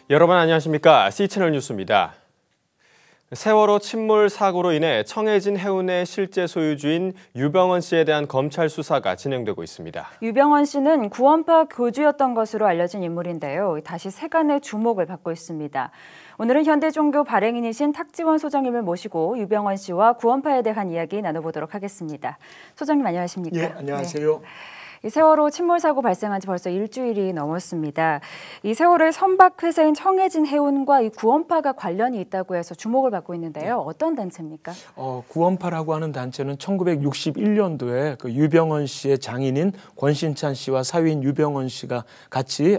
여러분 안녕하십니까? C채널 뉴스입니다. 세월호 침몰 사고로 인해 청해진 해운의 실제 소유주인 유병언 씨에 대한 검찰 수사가 진행되고 있습니다. 유병언 씨는 구원파 교주였던 것으로 알려진 인물인데요. 다시 세간의 주목을 받고 있습니다. 오늘은 현대종교 발행인이신 탁지원 소장님을 모시고 유병언 씨와 구원파에 대한 이야기 나눠보도록 하겠습니다. 소장님 안녕하십니까? 예, 안녕하세요. 네. 이 세월호 침몰 사고 발생한 지 벌써 일주일이 넘었습니다. 이 세월호의 선박 회사인 청해진 해운과 이 구원파가 관련이 있다고 해서 주목을 받고 있는데요. 어떤 단체입니까? 구원파라고 하는 단체는 1961년도에 그 유병언 씨의 장인인 권신찬 씨와 사위인 유병언 씨가 같이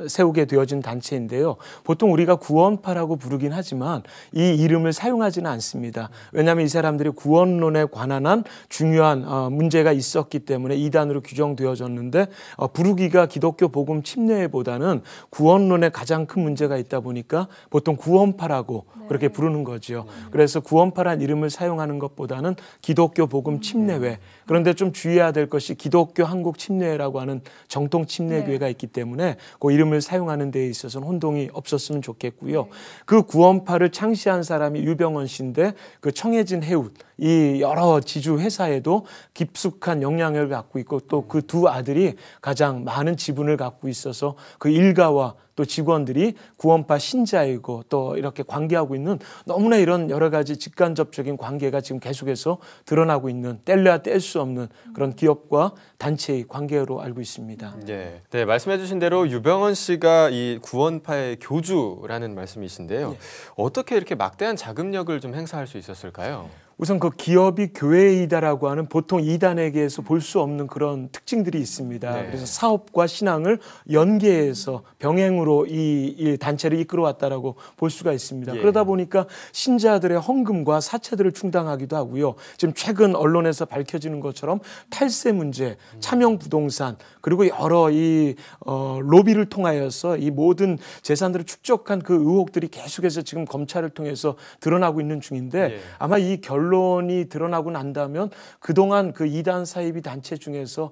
세우게 되어진 단체인데요. 보통 우리가 구원파라고 부르긴 하지만 이 이름을 사용하지는 않습니다. 왜냐하면 이 사람들이 구원론에 관한 한 중요한 문제가 있었기 때문에 이단으로 규정되어 졌는데 부르기가 기독교 복음 침례보다는 구원론에 가장 큰 문제가 있다 보니까 보통 구원파라고 그렇게 부르는 거죠. 그래서 구원파란 이름을 사용하는 것보다는 기독교 복음 침례회. 그런데 좀 주의해야 될 것이 기독교 한국 침례회라고 하는 정통 침례교회가 있기 때문에 그 이름을 사용하는 데 있어서는 혼동이 없었으면 좋겠고요. 그 구원파를 창시한 사람이 유병언 씨인데 그 청해진 해운 이 여러 지주 회사에도 깊숙한 영향력을 갖고 있고 또 그 두 아들이 가장 많은 지분을 갖고 있어서 그 일가와 또 직원들이 구원파 신자이고 또 이렇게 관계하고 있는 너무나 이런 여러 가지 직간접적인 관계가 지금 계속해서 드러나고 있는 뗄래야 뗄 수 없는 그런 기업과 단체의 관계로 알고 있습니다. 네, 말씀해 주신 대로 유병언 씨가 이 구원파의 교주라는 말씀이신데요. 어떻게 이렇게 막대한 자금력을 좀 행사할 수 있었을까요? 우선 그 기업이 교회이다라고 하는 보통 이단에게서 볼 수 없는 그런 특징들이 있습니다. 그래서 사업과 신앙을 연계해서 병행으로 이 단체를 이끌어왔다라고 볼 수가 있습니다. 그러다 보니까 신자들의 헌금과 사채들을 충당하기도 하고요. 지금 최근 언론에서 밝혀지는 것처럼 탈세 문제, 차명 부동산 그리고 여러 이 로비를 통하여서 이 모든 재산들을 축적한 그 의혹들이 계속해서 지금 검찰을 통해서 드러나고 있는 중인데 아마 이 결론이 드러나고 난다면 그동안 그 이단 사이비 단체 중에서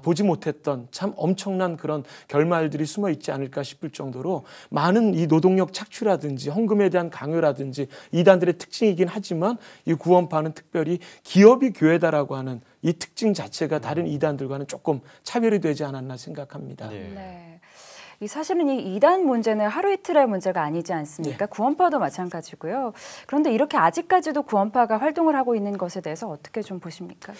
보지 못했던 참 엄청난 그런 결말들이 숨어 있지 않을까 싶을 정도로 많은 이 노동력 착취라든지 헌금에 대한 강요라든지 이단들의 특징이긴 하지만 이 구원파는 특별히 기업이 교회다라고 하는 이 특징 자체가 다른 이단들과는 조금 차별이 되지 않았나 생각합니다. 네. 이 사실은 이 이단 문제는 하루 이틀의 문제가 아니지 않습니까? 구원파도 마찬가지고요. 그런데 이렇게 아직까지도 구원파가 활동을 하고 있는 것에 대해서 어떻게 좀 보십니까?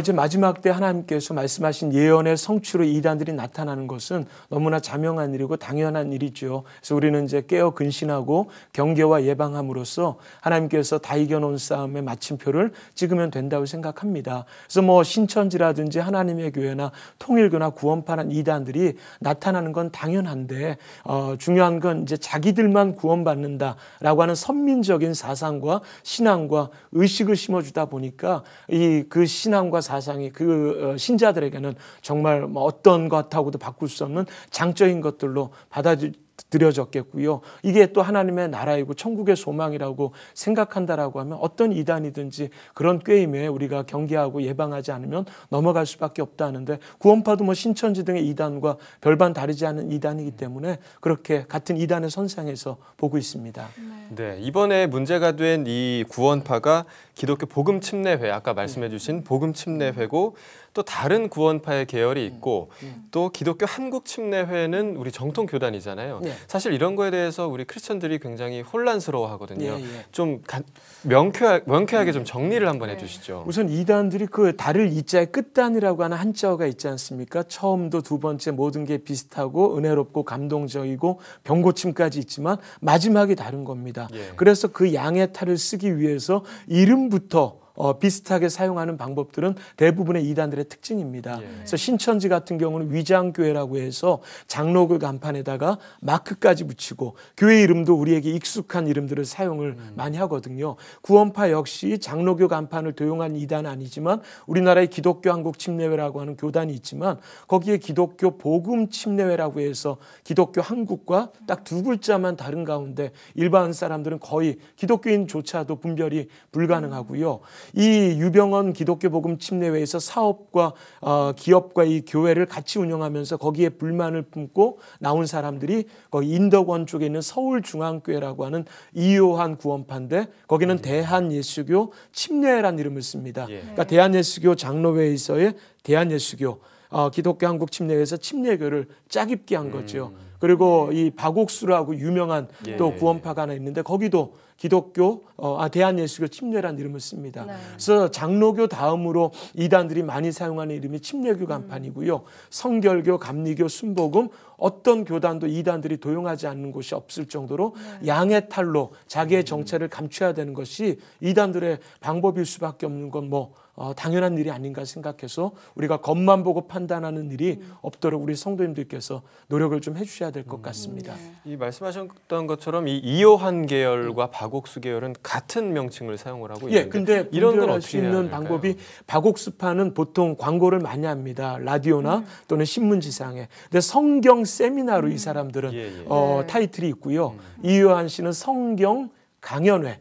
이제 마지막 때 하나님께서 말씀하신 예언의 성취로 이단들이 나타나는 것은 너무나 자명한 일이고 당연한 일이죠. 그래서 우리는 이제 깨어 근신하고 경계와 예방함으로써 하나님께서 다 이겨놓은 싸움의 마침표를 찍으면 된다고 생각합니다. 그래서 신천지라든지 하나님의 교회나 통일교나 구원파란 이단들이 나타나는 건 당연한데 중요한 건 이제 자기들만 구원받는다라고 하는 선민적인 사상과 신앙과 의식을 심어주다 보니까 그 신앙과 사상이 그 신자들에게는 정말 어떤 것하고도 바꿀 수 없는 장적인 것들로 받아들여졌겠고요. 이게 또 하나님의 나라이고 천국의 소망이라고 생각한다라고 하면 어떤 이단이든지 그런 꾀임에 우리가 경계하고 예방하지 않으면 넘어갈 수밖에 없다는데 구원파도 신천지 등의 이단과 별반 다르지 않은 이단이기 때문에 그렇게 같은 이단의 선상에서 보고 있습니다. 네, 이번에 문제가 된 이 구원파가 기독교 복음 침례회 아까 말씀해 주신 복음 침례회고 또 다른 구원파의 계열이 있고 또 기독교 한국 침례회는 우리 정통 교단이잖아요. 사실 이런 거에 대해서 우리 크리스천들이 굉장히 혼란스러워 하거든요. 좀 명쾌하게 좀 정리를 한번 해주시죠. 우선 이단들이 그 달을 이자의 끝단이라고 하는 한자어가 있지 않습니까? 처음도 두 번째 모든 게 비슷하고 은혜롭고 감동적이고 병고침까지 있지만 마지막이 다른 겁니다. 그래서 그 양의 탈을 쓰기 위해서 이름부터 비슷하게 사용하는 방법들은 대부분의 이단들의 특징입니다. 그래서 신천지 같은 경우는 위장교회라고 해서 장로교 간판에다가 마크까지 붙이고 교회 이름도 우리에게 익숙한 이름들을 사용을 많이 하거든요. 구원파 역시 장로교 간판을 도용한 이단은 아니지만 우리나라의 기독교 한국 침례회라고 하는 교단이 있지만 거기에 기독교 복음 침례회라고 해서 기독교 한국과 딱 두 글자만 다른 가운데 일반 사람들은 거의 기독교인조차도 분별이 불가능하고요. 이 유병언 기독교 복음 침례회에서 사업과 기업과 이 교회를 같이 운영하면서 거기에 불만을 품고 나온 사람들이 거기 인덕원 쪽에 있는 서울중앙교회라고 하는 이요한 구원파인데 거기는 대한예수교 침례회라는 이름을 씁니다. 그러니까 대한예수교 장로회에서의 대한예수교 기독교 한국 침례회에서 침례교를 짝입게 한 거죠. 그리고 이 박옥수라고 유명한 또 구원파가 하나 있는데 거기도 기독교 대한예수교 침례라는 이름을 씁니다. 그래서 장로교 다음으로 이단들이 많이 사용하는 이름이 침례교 간판이고요. 성결교, 감리교, 순복음 어떤 교단도 이단들이 도용하지 않는 곳이 없을 정도로 양의 탈로 자기의 정체를 감춰야 되는 것이 이단들의 방법일 수밖에 없는 건 당연한 일이 아닌가 생각해서 우리가 겉만 보고 판단하는 일이 없도록 우리 성도님들께서 노력을 좀 해주셔야 될 것 같습니다. 이 말씀하셨던 것처럼 이 이요한 계열과 박옥수 계열은 같은 명칭을 사용을 하고 있는데 근데 이런 건 분별할 어떻게 수 해야 있는 될까요? 방법이 박옥수파는 보통 광고를 많이 합니다. 라디오나 또는 신문지상에. 근데 성경 세미나로 이 사람들은 타이틀이 있고요. 이요한 씨는 성경 강연회.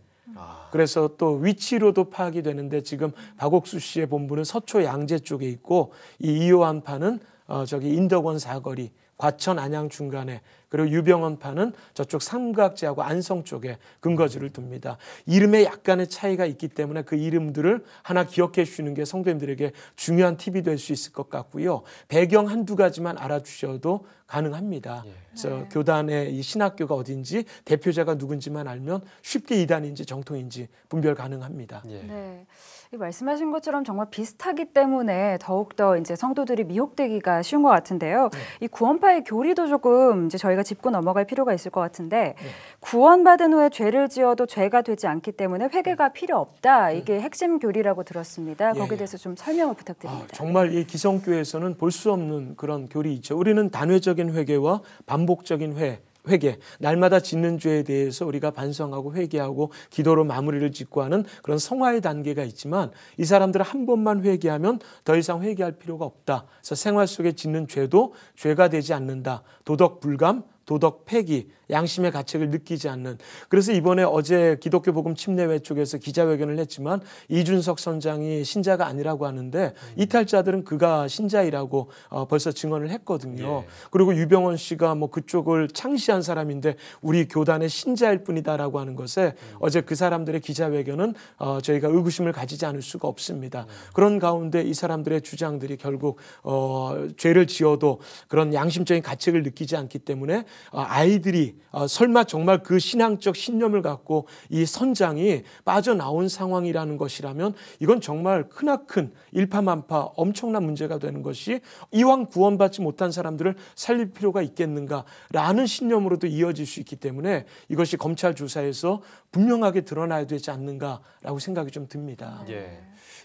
그래서 또 위치로도 파악이 되는데 지금 박옥수 씨의 본부는 서초 양재 쪽에 있고 이 이요한파는 저기 인덕원 사거리 과천 안양 중간에 그리고 유병언파는 저쪽 삼각지하고 안성 쪽에 근거지를 둡니다. 이름에 약간의 차이가 있기 때문에 그 이름들을 하나 기억해 주시는 게 성도님들에게 중요한 팁이 될 수 있을 것 같고요. 배경 한두 가지만 알아주셔도 가능합니다. 그래서 교단의 이 신학교가 어딘지 대표자가 누군지만 알면 쉽게 이단인지 정통인지 분별 가능합니다. 네. 이 말씀하신 것처럼 정말 비슷하기 때문에 더욱더 이제 성도들이 미혹되기가 쉬운 것 같은데요. 이 구원파의 교리도 조금 이제 저희가 짚고 넘어갈 필요가 있을 것 같은데 구원받은 후에 죄를 지어도 죄가 되지 않기 때문에 회개가 필요 없다. 이게 핵심 교리라고 들었습니다. 거기에 대해서 좀 설명을 부탁드립니다. 정말 이 기성교회에서는 볼 수 없는 그런 교리이죠. 우리는 단회적인 회개와 반복적인 회개, 날마다 짓는 죄에 대해서 우리가 반성하고 회개하고 기도로 마무리를 짓고 하는 그런 성화의 단계가 있지만 이 사람들은 한 번만 회개하면 더 이상 회개할 필요가 없다. 그래서 생활 속에 짓는 죄도 죄가 되지 않는다. 도덕 불감, 도덕 폐기, 양심의 가책을 느끼지 않는. 그래서 이번에 어제 기독교 복음 침례회 쪽에서 기자회견을 했지만 이준석 선장이 신자가 아니라고 하는데 이탈자들은 그가 신자이라고 벌써 증언을 했거든요. 그리고 유병언 씨가 그쪽을 창시한 사람인데 우리 교단의 신자일 뿐이다라고 하는 것에 어제 그 사람들의 기자회견은 저희가 의구심을 가지지 않을 수가 없습니다. 그런 가운데 이 사람들의 주장들이 결국 죄를 지어도 그런 양심적인 가책을 느끼지 않기 때문에 아이들이 설마 정말 그 신앙적 신념을 갖고 이 선장이 빠져나온 상황이라는 것이라면 이건 정말 크나큰 일파만파 엄청난 문제가 되는 것이 이왕 구원받지 못한 사람들을 살릴 필요가 있겠는가라는 신념으로도 이어질 수 있기 때문에 이것이 검찰 조사에서 분명하게 드러나야 되지 않는가라고 생각이 좀 듭니다.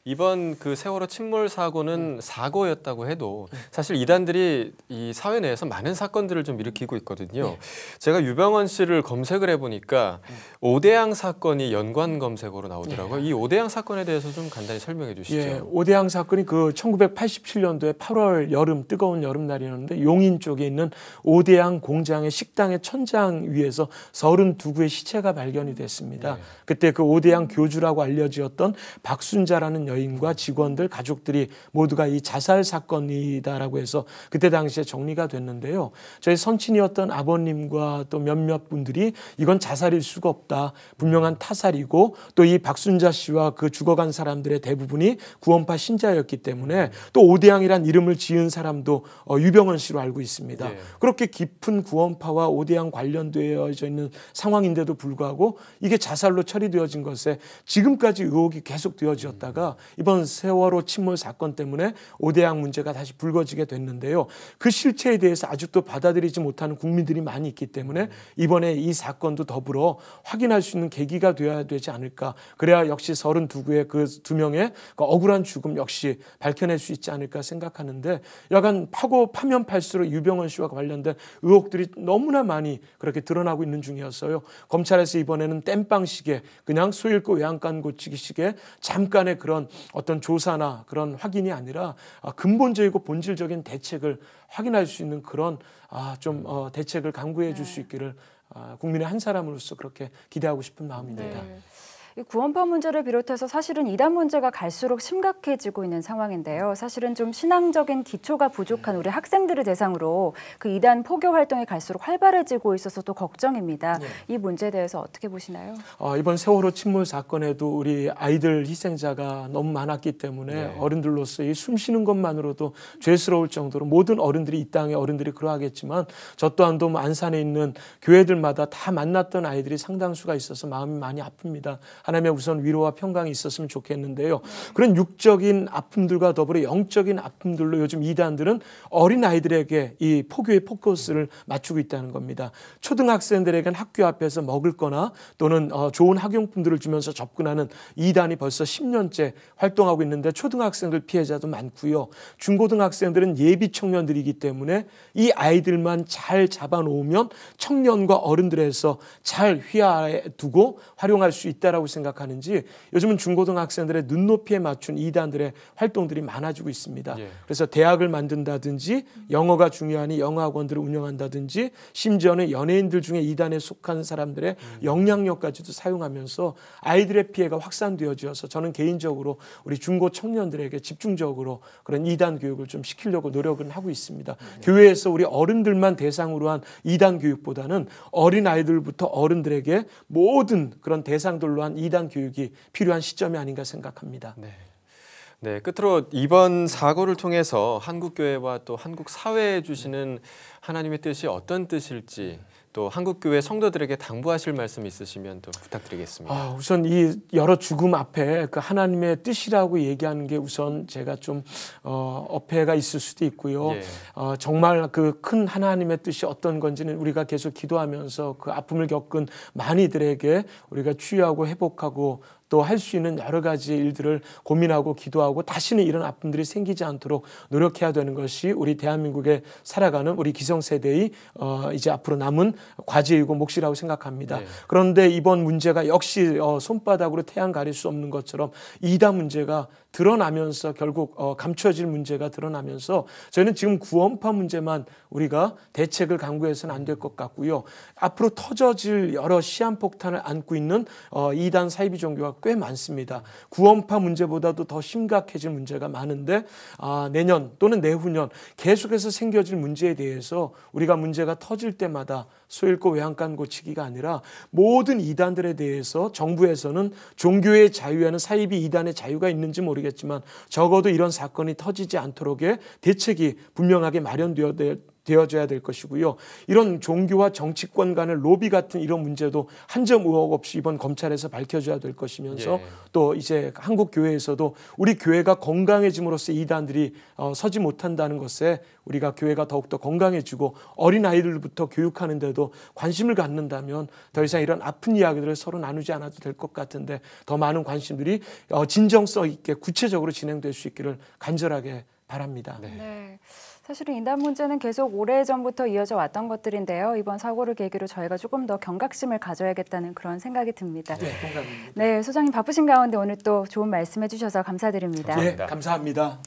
이번 그 세월호 침몰 사고는 사고였다고 해도 사실 이단들이 이 사회 내에서 많은 사건들을 좀 일으키고 있거든요. 제가 유병언 씨를 검색을 해보니까 오대양 사건이 연관 검색어로 나오더라고요. 이 오대양 사건에 대해서 좀 간단히 설명해 주시죠. 오대양 사건이 그 1987년도에 8월 여름 뜨거운 여름날이었는데 용인 쪽에 있는 오대양 공장의 식당의 천장 위에서 32구의 시체가 발견이 됐습니다. 그때 그 오대양 교주라고 알려지었던 박순자라는 여인과 직원들 가족들이 모두가 이 자살 사건이다라고 해서 그때 당시에 정리가 됐는데요. 저희 선친이었던 아버님과 또 몇몇 분들이 이건 자살일 수가 없다. 분명한 타살이고 또 이 박순자 씨와 그 죽어간 사람들의 대부분이 구원파 신자였기 때문에 또 오대양이란 이름을 지은 사람도 유병언 씨로 알고 있습니다. 그렇게 깊은 구원파와 오대양 관련되어져 있는 상황인데도 불구하고 이게 자살로 처리되어진 것에 지금까지 의혹이 계속 되어졌다가 이번 세월호 침몰 사건 때문에 오대양 문제가 다시 불거지게 됐는데요. 그 실체에 대해서 아직도 받아들이지 못하는 국민들이 많이 있기 때문에 이번에 이 사건도 더불어 확인할 수 있는 계기가 되어야 되지 않을까. 그래야 역시 32구의 그 2명의 억울한 죽음 역시 밝혀낼 수 있지 않을까 생각하는데 약간 파면 팔수록 유병언 씨와 관련된 의혹들이 너무나 많이 그렇게 드러나고 있는 중이었어요. 검찰에서 이번에는 땜빵식의 그냥 소 잃고 외양간 고치기식의 잠깐의 그런 어떤 조사나 그런 확인이 아니라 근본적이고 본질적인 대책을 확인할 수 있는 그런 대책을 강구해 줄 수 있기를 국민의 한 사람으로서 그렇게 기대하고 싶은 마음입니다. 이 구원파 문제를 비롯해서 사실은 이단 문제가 갈수록 심각해지고 있는 상황인데요. 사실은 좀 신앙적인 기초가 부족한 우리 학생들을 대상으로 그 이단 포교 활동이 갈수록 활발해지고 있어서 또 걱정입니다. 이 문제에 대해서 어떻게 보시나요? 이번 세월호 침몰 사건에도 우리 아이들 희생자가 너무 많았기 때문에 어른들로서 이 숨 쉬는 것만으로도 죄스러울 정도로 모든 어른들이 이 땅의 어른들이 그러하겠지만 저 또한도 안산에 있는 교회들마다 다 만났던 아이들이 상당수가 있어서 마음이 많이 아픕니다. 하나님의 우선 위로와 평강이 있었으면 좋겠는데요. 그런 육적인 아픔들과 더불어 영적인 아픔들로 요즘 이단들은 어린 아이들에게 이 포교의 포커스를 맞추고 있다는 겁니다. 초등학생들에게는 학교 앞에서 먹을 거나 또는 좋은 학용품들을 주면서 접근하는 이단이 벌써 10년째 활동하고 있는데 초등학생들 피해자도 많고요. 중고등학생들은 예비 청년들이기 때문에 이 아이들만 잘 잡아놓으면 청년과 어른들에서 잘 휘하에 두고 활용할 수 있다라고 생각하는지 요즘은 중고등학생들의 눈높이에 맞춘 이단들의 활동들이 많아지고 있습니다. 그래서 대학을 만든다든지 영어가 중요하니 영어학원들을 운영한다든지 심지어는 연예인들 중에 이단에 속한 사람들의 영향력까지도 사용하면서 아이들의 피해가 확산되어져서 저는 개인적으로 우리 중고 청년들에게 집중적으로 그런 이단 교육을 좀 시키려고 노력은 하고 있습니다. 교회에서 우리 어른들만 대상으로 한 이단 교육보다는 어린 아이들부터 어른들에게 모든 그런 대상들로 한 이단 교육이 필요한 시점이 아닌가 생각합니다. 네, 끝으로 이번 사고를 통해서 한국교회와 또 한국 사회에 주시는 하나님의 뜻이 어떤 뜻일지 또 한국교회 성도들에게 당부하실 말씀 있으시면 또 부탁드리겠습니다. 우선 이 여러 죽음 앞에 그 하나님의 뜻이라고 얘기하는 게 우선 제가 좀 어폐가 있을 수도 있고요. 정말 그 큰 하나님의 뜻이 어떤 건지는 우리가 계속 기도하면서 그 아픔을 겪은 많이들에게 우리가 치유하고 회복하고 또 할 수 있는 여러 가지 일들을 고민하고 기도하고 다시는 이런 아픔들이 생기지 않도록 노력해야 되는 것이 우리 대한민국에 살아가는 우리 기성세대의 이제 앞으로 남은 과제이고 몫이라고 생각합니다. 그런데 이번 문제가 역시 손바닥으로 태양 가릴 수 없는 것처럼 이단 문제가 드러나면서 결국 감춰질 문제가 드러나면서 저희는 지금 구원파 문제만 우리가 대책을 강구해서는 안 될 것 같고요. 앞으로 터져질 여러 시한폭탄을 안고 있는 이단 사이비 종교가 꽤 많습니다. 구원파 문제보다도 더 심각해질 문제가 많은데 내년 또는 내후년 계속해서 생겨질 문제에 대해서 우리가 문제가 터질 때마다 소잃고 외양간 고치기가 아니라 모든 이단들에 대해서 정부에서는 종교의 자유에는 사이비 이단의 자유가 있는지 모르겠지만 적어도 이런 사건이 터지지 않도록의 대책이 분명하게 마련되어져야 될 것이고요. 이런 종교와 정치권 간의 로비 같은 이런 문제도 한 점 의혹 없이 이번 검찰에서 밝혀져야 될 것이면서 또 이제 한국 교회에서도 우리 교회가 건강해짐으로써 이단들이 서지 못한다는 것에 우리가 교회가 더욱더 건강해지고 어린아이들부터 교육하는 데도 관심을 갖는다면 더 이상 이런 아픈 이야기들을 서로 나누지 않아도 될 것 같은데 더 많은 관심들이 진정성 있게 구체적으로 진행될 수 있기를 간절하게 바랍니다. 사실은 이단 문제는 계속 오래전부터 이어져 왔던 것들인데요. 이번 사고를 계기로 저희가 조금 더 경각심을 가져야겠다는 그런 생각이 듭니다. 동감입니다. 네, 소장님 바쁘신 가운데 오늘 또 좋은 말씀해 주셔서 감사드립니다. 감사합니다.